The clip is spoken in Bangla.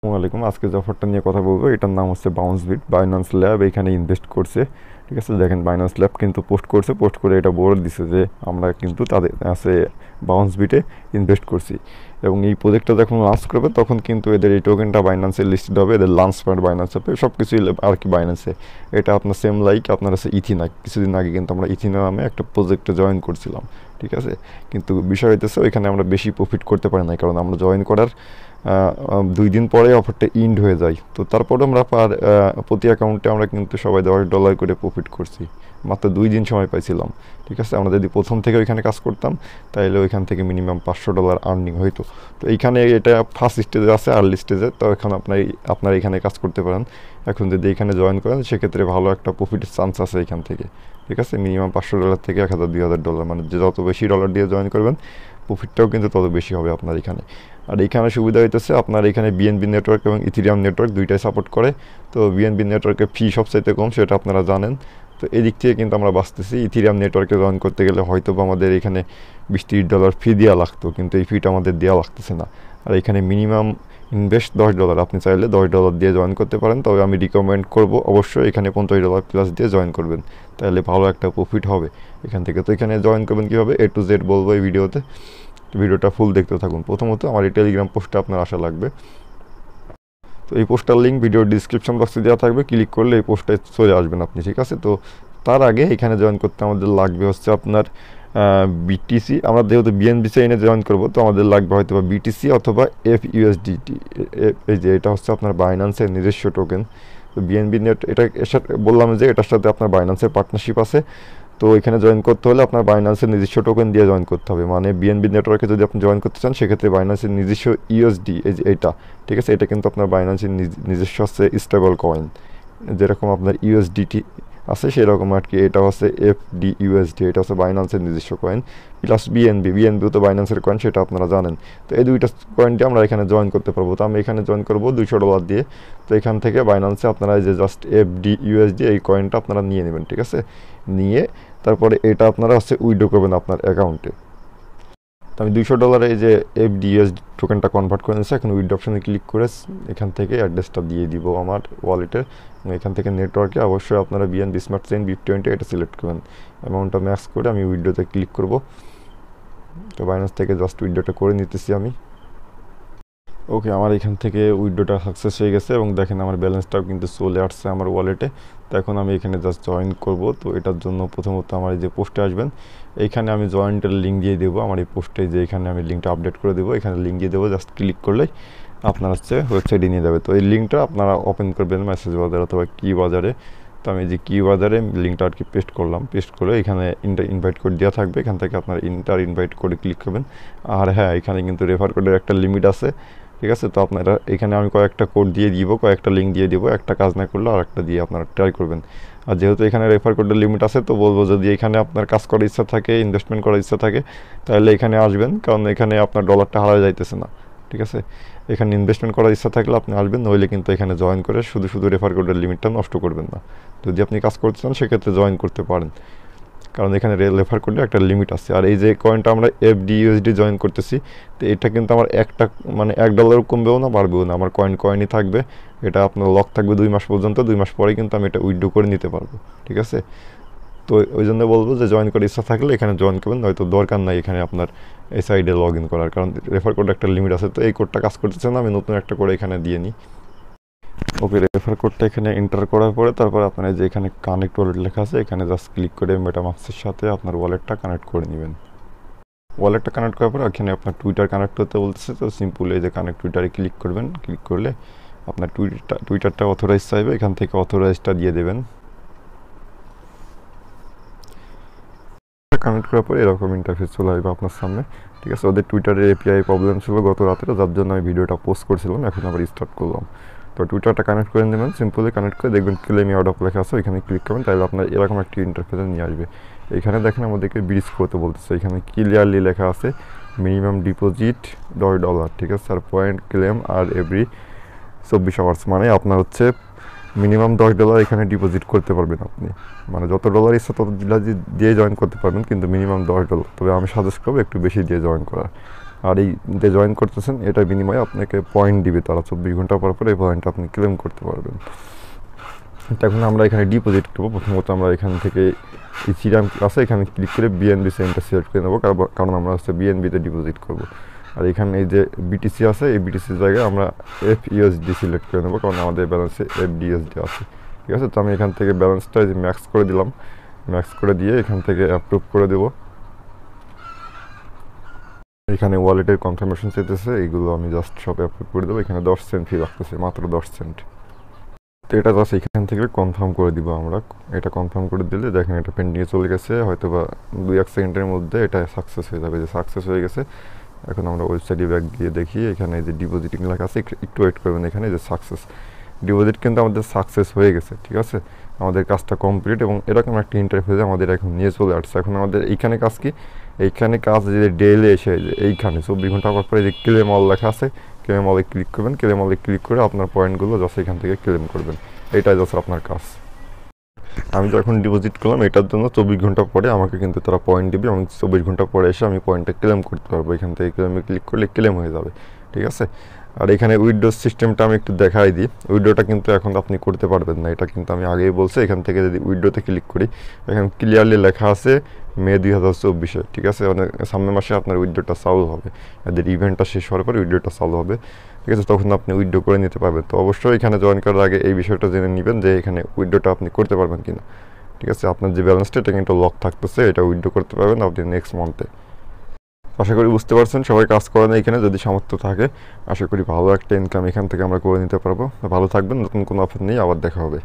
আসসালামু আলাইকুম। আজকে যে অফারটা নিয়ে কথা বলবো এটার নাম হচ্ছে বাউন্সবিট। বাইন্যান্স ল্যাব এখানে ইনভেস্ট করছে, ঠিক আছে। দেখেন বাইন্যান্স ল্যাব কিন্তু পোস্ট করে এটা বলে দিছে যে আমরা কিন্তু তাদের আছে বাউন্সবিটে ইনভেস্ট করছি, এবং এই প্রজেক্টটা যখন লঞ্চ করবে তখন কিন্তু এদের এই টোকেনটা বাইন্যান্সে লিস্টেড হবে, এদের লঞ্চ পয়েন্ট বাইন্যান্স হবে, সব কিছুই আর কি বাইন্যান্সে। এটা আপনার সেম লাইক আপনার আছে ইথিনা। কিছুদিন আগে কিন্তু আমরা ইথিনা নামে একটা প্রজেক্টে জয়েন করছিলাম, ঠিক আছে। কিন্তু বিষয় হইতেছে ওইখানে আমরা বেশি প্রফিট করতে পারি না, কারণ আমরা জয়েন করার 2 দিন পরে অফারটা ইন্ড হয়ে যায়। তো তারপরে আমরা প্রতি অ্যাকাউন্টে আমরা কিন্তু সবাই $10 করে প্রফিট করছি, মাত্র 2 দিন সময় পাইছিলাম, ঠিক আছে। আমরা যদি প্রথম থেকে ওইখানে কাজ করতাম তাহলে ওইখান থেকে মিনিমাম $500 আর্নিং হইতো। তো এইখানে এটা ফার্স্ট স্টেজে আছে, আর্লি স্টেজে, তো এখন আপনার এখানে কাজ করতে পারেন। এখন যদি এখানে জয়েন করেন সেক্ষেত্রে ভালো একটা প্রফিটের চান্স আছে এখান থেকে, ঠিক আছে। মিনিমাম $500 থেকে 1000-2000, মানে যত বেশি ডলার দিয়ে জয়েন করবেন প্রফিটটাও কিন্তু তত বেশি হবে আপনার এখানে। আর এইখানে সুবিধা হইতেছে আপনার এখানে বিএনবি নেটওয়ার্ক এবং ইথেরিয়াম নেটওয়ার্ক দুইটাই সাপোর্ট করে। তো বিএনবি নেটওয়ার্কের ফি সবচাইতে কম, সেটা আপনারা জানেন। তো এদিক থেকে কিন্তু আমরা বাঁচতেছি। ইথেরিয়াম নেটওয়ার্কে জয়েন করতে গেলে হয়তো আমাদের এখানে $20-30 ফি দেওয়া লাগতো, কিন্তু এই ফিটা আমাদের দেওয়া লাগতেছে না। আর এখানে মিনিমাম ইনভেস্ট $10, আপনি চাইলে $10 দিয়ে জয়েন করতে পারেন। তবে আমি রিকমেন্ড করব অবশ্যই এখানে $50 প্লাস দিয়ে জয়েন করবেন, তাহলে ভালো একটা প্রফিট হবে এখান থেকে। তো এখানে জয়েন করবেন কীভাবে A to Z বলবো এই ভিডিওতে, ভিডিওটা ফুল দেখতে থাকুন। প্রথমত আমার এই টেলিগ্রাম পোস্টে আপনার আসা লাগবে। তো এই পোস্টার লিঙ্ক ভিডিওর ডিসক্রিপশন বক্সে দেওয়া থাকবে, ক্লিক করলে এই পোস্টে চলে আসবেন আপনি, ঠিক আছে। তো তার আগে এখানে জয়েন করতে আমাদের লাগবে হচ্ছে আপনার বিটিসি। আমরা যেহেতু বিএনবি চেইনে জয়েন করবো, তো আমাদের লাগবে হয়তো বা বিটিসি অথবা FUSDT। এই যে এটা হচ্ছে আপনার বাইন্যান্সের নিজস্ব টোকেন। তো বিএনবি নেট এটা বললাম যে এটার সাথে আপনার বাইন্যান্সের পার্টনারশিপ আছে। তো এখানে জয়েন করতে হলে আপনার বাইন্যান্সের নিজস্ব টোকেন দিয়ে জয়েন করতে হবে, মানে বিএনবি নেটওয়ার্কে যদি আপনি জয়েন করতে চান সেক্ষেত্রে বাইন্যান্সের নিজস্ব ইউএসডি, এই যে এইটা, ঠিক আছে। এটা কিন্তু আপনার বাইন্যান্সের নিজস্ব হচ্ছে স্টেবল কয়েন, যেরকম আপনার ইউএসডিটি আছে সেরকম আর কি। এটা হচ্ছে FDUSD, এটা হচ্ছে বাইন্যান্সের নিজস্ব কয়েন। প্লাস বিএনবিও তো বাইন্যান্সের কয়েন, সেটা আপনারা জানেন। তো এই দুইটা কয়েনটি আমরা এখানে জয়েন করতে পারবো। তো আমি এখানে জয়েন করবো $200 দিয়ে। তো এখান থেকে বাইন্যান্সে আপনারা এই যে জাস্ট FDUSD এই কয়েনটা আপনারা নিয়ে নেবেন, ঠিক আছে। নিয়ে তারপরে এটা আপনারা হচ্ছে উইথড্র করবেন আপনার অ্যাকাউন্টে। তো আমি $200 এই যে FDUSD টোকেনটা কনভার্ট করে নিচ্ছি। এখন উইথড্র অপশনে ক্লিক করে এখান থেকে অ্যাড্রেসটা দিয়ে দিব আমার ওয়ালেটে। এখান থেকে নেটওয়ার্কে অবশ্যই আপনারা বিএনবি স্মার্ট চেইন BIP20 এটা সিলেক্ট করবেন। অ্যামাউন্টটা ম্যাক্স করে আমি উইথড্রোতে ক্লিক করব। তো বাইন্যান্স থেকে জাস্ট উইথড্রোটা করে নিতেছি আমি। ওকে, আমার এখান থেকে উইথড্রোটা সাকসেস হয়ে গেছে, এবং দেখেন আমার ব্যালেন্সটাও কিন্তু চলে আসছে আমার ওয়ালেটে। তো এখন আমি এখানে জাস্ট জয়েন করব। তো এটার জন্য প্রথমত আমার এই যে পোস্টে আসবেন, এইখানে আমি জয়েন্টের লিঙ্ক দিয়ে দেবো। আমার এই পোস্টে যে এখানে আমি লিঙ্কটা আপডেট করে দেবো, এখানে লিঙ্ক দিয়ে দেবো। জাস্ট ক্লিক করলেই আপনার হচ্ছে ওয়েবসাইটে নিয়ে যাবে। তো এই লিঙ্কটা আপনারা ওপেন করবেন মেসেজ বাজার অথবা কি বাজারে। তো আমি যে কি বাজারে লিঙ্কটা আর কি পেস্ট করলাম, পেস্ট করে এখানে ইনভাইট কোড দেওয়া থাকবে, এখান থেকে আপনার ইনভাইট কোডে ক্লিক করবেন। আর হ্যাঁ, এখানে কিন্তু রেফার কোডের একটা লিমিট আছে, ঠিক আছে। তো আপনারা এখানে আমি কয়েকটা কোড দিয়ে দিব, কয়েকটা লিঙ্ক দিয়ে দিব, একটা কাজ না করলে আর একটা দিয়ে আপনারা ট্রাই করবেন। আর যেহেতু এখানে রেফার কোডের লিমিট আছে, তো বলবো যদি এখানে আপনার কাজ করার ইচ্ছা থাকে, ইনভেস্টমেন্ট করার ইচ্ছা থাকে, তাহলে এখানে আসবেন, কারণ এখানে আপনার ডলারটা হারা যাইতেছে না, ঠিক আছে। এখানে ইনভেস্টমেন্ট করার ইচ্ছা থাকলে আপনি আসবেন, নইলে কিন্তু এখানে জয়েন করে শুধু রেফার কোডের লিমিটটা নষ্ট করবেন না। যদি আপনি কাজ করতে চান সেক্ষেত্রে জয়েন করতে পারেন, কারণ এখানে রেফার কোডে একটা লিমিট আছে। আর এই যে কয়েনটা আমরা FDUSD জয়েন করতেছি, তো এটা কিন্তু আমার মানে $1 কমবেও না বাড়বেও না, আমার কয়েনই থাকবে। এটা আপনার লক থাকবে 2 মাস পর্যন্ত। 2 মাস পরে কিন্তু আমি এটা উইথড্র করে নিতে পারবো, ঠিক আছে। তো ওই জন্য বলবো যে জয়েন করার ইচ্ছা থাকলে এখানে জয়েন করবেন, নয়তো দরকার নাই এখানে আপনার এই সাইডে লগ ইন করার, কারণ রেফার কোডে একটা লিমিট আছে। তো এই কোডটা কাজ করতেছে না, আমি নতুন একটা করে এখানে দিয়ে নিই। ওকে, রেফার কোডটা এখানে এন্টার করার পরে তারপর আপনার যে এখানে কানেক্ট ওয়ালেট লেখা আছে, এখানে জাস্ট ক্লিক করে মেটামাস্কের সাথে আপনার ওয়ালেটটা কানেক্ট করে নেবেন। ওয়ালেটটা কানেক্ট করার পর এখানে আপনার টুইটার কানেক্ট করতে বলতেছে। তো সিম্পল এই যে কানেক্ট টুইটারে ক্লিক করবেন। ক্লিক করলে আপনার টুইটারটা অথরাইজ চাইবে, এখান থেকে অথরাইজটা দিয়ে দেবেন। কানেক্ট করার পর এরকম ইন্টারফেস চলে আসবে আপনার সামনে, ঠিক আছে। ওদের টুইটারের API প্রবলেম ছিল গত রাতে, যার জন্য আমি ভিডিওটা পোস্ট করছিলাম, এখন আবার স্টার্ট করলাম। তো টুইটারটা কানেক্ট করে নেবেন, সিম্পলি কানেক্ট করে দেখবেন ক্লেম আউট অফ লেখা আছে, এখানে ক্লিক করবেন, তাহলে আপনার এরকম একটি ইন্টারফেসে নিয়ে আসবে। এখানে দেখেন আমাদেরকে ব্রিজ করতে বলতেছে, এখানে ক্লিয়ারলি লেখা আছে মিনিমাম ডিপোজিট $10, ঠিক আছে। আর পয়েন্ট ক্লেম আর এভরি 24 আওয়ার্স, মানে আপনার হচ্ছে মিনিমাম $10 এখানে ডিপোজিট করতে পারবেন আপনি, মানে যত ডলার ইচ্ছা তত দিয়ে জয়েন করতে পারবেন, কিন্তু মিনিমাম $10। তবে আমি সাজেস্ট করবো একটু বেশি দিয়ে জয়েন করার। আর এই যে জয়েন করতেছেন এটার বিনিময়ে আপনাকে পয়েন্ট দিবে তারা, 24 ঘন্টা পর পর এই পয়েন্টটা আপনি ক্লেম করতে পারবেন। তো এখন আমরা এখানে ডিপোজিট করবো। প্রথমত আমরা এখান থেকে ইথিরিয়াম আছে এখানে ক্লিক করে বিএনবি সেন্টার সিলেক্ট করে নেবো, কারণ আমরা হচ্ছে বিএনবিতে ডিপোজিট করবো। আর এখানে এই যে বিটিসি আছে এই বিটিসির জায়গায় আমরা এফইউএসডি সিলেক্ট করে নেবো, কারণ আমাদের ব্যালেন্সে এফডিএসডি আছে। ঠিক আছে, তো আমি এখান থেকে ব্যালেন্সটা যে ম্যাক্স করে দিলাম, ম্যাক্স করে দিয়ে এখান থেকে অ্যাপ্রুভ করে দেবো। এখানে ওয়ালেটের কনফার্মেশন চাইতেছে, এইগুলো আমি জাস্ট সব অ্যাপ্রুভ করে দেবো। এখানে 10 সেন্ট ফি রাখতেছে, মাত্র 10 সেন্ট। তো এটা জাস্ট এখান থেকে কনফার্ম করে দিব আমরা। এটা কনফার্ম করে দিলে দেখেন এটা পেন্ডিংয়ে চলে গেছে, হয়তো বা 2-1 সেকেন্ডের মধ্যে এটা সাকসেস হয়ে যাবে। যে সাকসেস হয়ে গেছে, এখন আমরা ওয়েবসাইটে ব্যাক দিয়ে দেখি এখানে যে ডিপোজিটিং লেখা আছে, একটু ওয়েট করবেন। এখানে যে সাকসেস ডিপোজিট কিন্তু আমাদের সাকসেস হয়ে গেছে। ঠিক আছে, আমাদের কাজটা কমপ্লিট এবং এরকম একটা ইন্টারফেসে আমাদের এখন নিয়ে চলে আসছে। এখন আমাদের এইখানে কাজ কি, এইখানে কাজ যে ডেইলি এসে এইখানে 24 ঘন্টা পর পরে যে ক্লেম অল লেখা আছে, ক্লেম অলে ক্লিক করবেন। ক্লেম অলে ক্লিক করে আপনার পয়েন্টগুলো জাস্ট এখান থেকে ক্লেম করবেন, এটাই জাস্ট আপনার কাজ। আমি যখন ডিপোজিট করলাম এটার জন্য 24 ঘন্টা পরে আমাকে কিন্তু তারা পয়েন্ট দেবে এবং 24 ঘন্টা পরে এসে আমি পয়েন্টটা ক্লেম করতে পারবো। এখান থেকে ক্লেমে ক্লিক করলে ক্লেম হয়ে যাবে। ঠিক আছে, আর এখানে উইড্রো সিস্টেমটা আমি একটু দেখাই দিই। উইড্রোটা কিন্তু এখন আপনি করতে পারবেন না, এটা কিন্তু আমি আগেই বলছি। এখান থেকে যদি উইড্রোতে ক্লিক করি, এখানে ক্লিয়ারলি লেখা আছে মে 2024। ঠিক আছে, মানে সামনের মাসে আপনার উইড্রোটা চালু হবে, এদের ইভেন্টটা শেষ হওয়ার পর উইড্রোটা চালু হবে। ঠিক আছে, তখন আপনি উইড্রো করে নিতে পারবেন। তো অবশ্যই এখানে জয়েন করার আগে এই বিষয়টা জেনে নেবেন যে এখানে উইড্রোটা আপনি করতে পারবেন কিনা। ঠিক আছে, আপনার যে ব্যালেন্সটা এটা কিন্তু লক থাকতেছে, এটা উইথড্র করতে পারবেন আপনি নেক্সট মান্থে। আশা করি বুঝতে পারছেন, সবাই কাজ করে না এখানে, যদি সামর্থ্য থাকে আশা করি ভালো একটা ইনকাম এখান থেকে আমরা করে নিতে পারবো। ভালো থাকবেন, নতুন কোনো অফার নিয়ে আবার দেখা হবে।